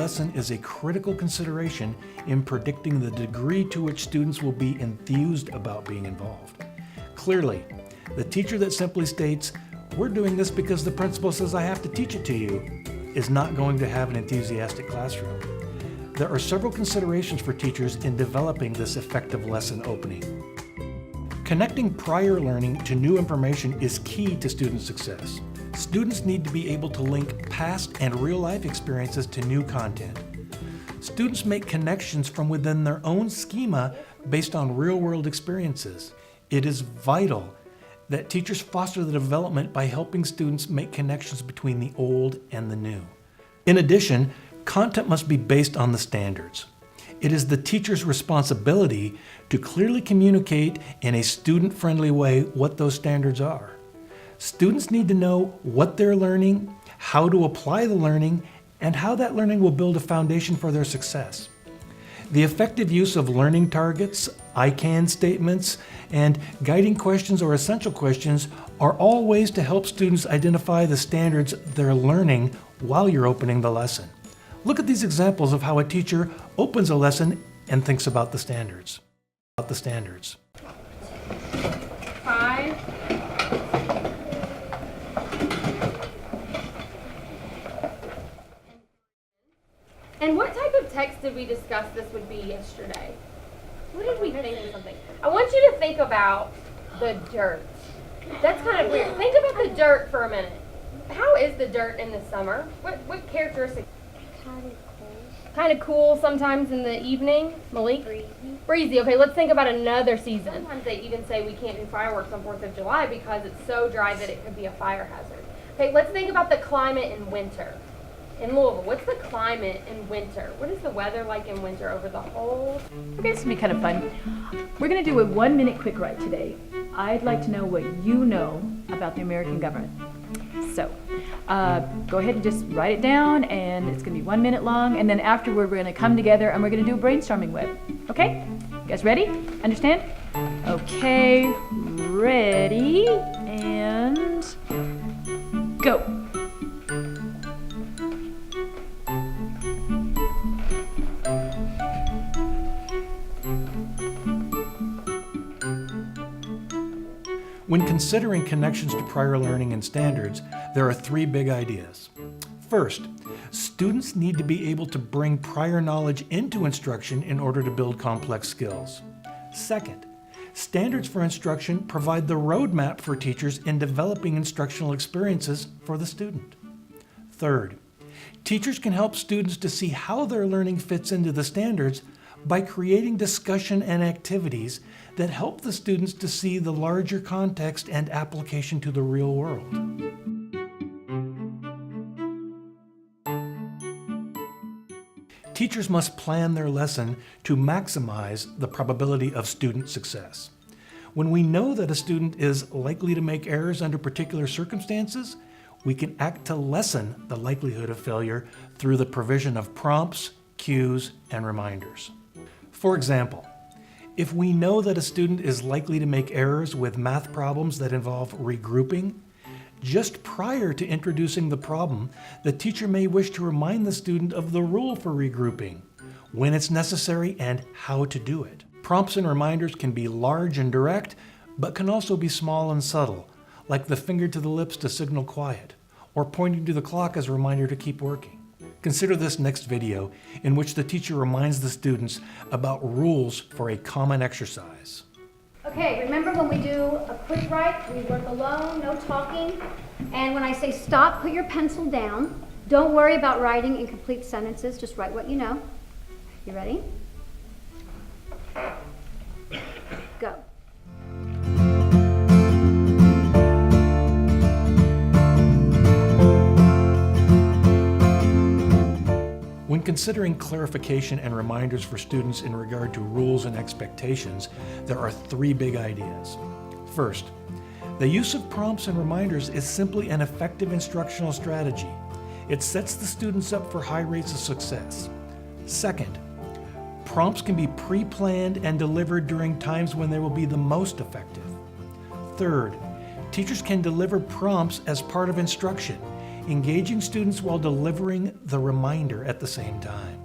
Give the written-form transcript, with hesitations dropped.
lesson is a critical consideration in predicting the degree to which students will be enthused about being involved. Clearly, the teacher that simply states, "We're doing this because the principal says I have to teach it to you," is not going to have an enthusiastic classroom. There are several considerations for teachers in developing this effective lesson opening. Connecting prior learning to new information is key to student success. Students need to be able to link past and real-life experiences to new content. Students make connections from within their own schema based on real-world experiences. It is vital that teachers foster the development by helping students make connections between the old and the new. In addition, content must be based on the standards. It is the teacher's responsibility to clearly communicate in a student-friendly way what those standards are. Students need to know what they're learning, how to apply the learning, and how that learning will build a foundation for their success. The effective use of learning targets, I can statements, and guiding questions or essential questions are all ways to help students identify the standards they're learning while you're opening the lesson. Look at these examples of how a teacher opens a lesson and thinks about the standards. Five. And what type of text did we discuss this would be yesterday? What did we think of something? I want you to think about the dirt. That's kind of weird. Think about the dirt for a minute. How is the dirt in the summer? What characteristics? Kind of cool sometimes in the evening. Malik? Breezy. Okay, let's think about another season. Sometimes they even say we can't do fireworks on 4th of July because it's so dry that it could be a fire hazard. Okay, let's think about the climate in winter. In Louisville, what's the climate in winter? What is the weather like in winter over the whole? Okay, this will be kind of fun. We're going to do a 1-minute quick write today. I'd like to know what you know about the American government. So, go ahead and just write it down, and it's going to be 1 minute long, and then afterward we're going to come together and we're going to do a brainstorming web. Okay? You guys ready? Understand? Okay, ready, and go. When considering connections to prior learning and standards, there are 3 big ideas. First, students need to be able to bring prior knowledge into instruction in order to build complex skills. Second, standards for instruction provide the roadmap for teachers in developing instructional experiences for the student. Third, teachers can help students to see how their learning fits into the standards by creating discussion and activities that help the students to see the larger context and application to the real world. Teachers must plan their lesson to maximize the probability of student success. When we know that a student is likely to make errors under particular circumstances, we can act to lessen the likelihood of failure through the provision of prompts, cues, and reminders. For example, if we know that a student is likely to make errors with math problems that involve regrouping, just prior to introducing the problem, the teacher may wish to remind the student of the rule for regrouping, when it's necessary, and how to do it. Prompts and reminders can be large and direct, but can also be small and subtle, like the finger to the lips to signal quiet, or pointing to the clock as a reminder to keep working. Consider this next video in which the teacher reminds the students about rules for a common exercise. Okay, remember when we do a quick write, we work alone, no talking, and when I say stop, put your pencil down. Don't worry about writing incomplete sentences, just write what you know. You ready? Go. When considering clarification and reminders for students in regard to rules and expectations, there are 3 big ideas. First, the use of prompts and reminders is simply an effective instructional strategy. It sets the students up for high rates of success. Second, prompts can be pre-planned and delivered during times when they will be the most effective. Third, teachers can deliver prompts as part of instruction, engaging students while delivering the reminder at the same time.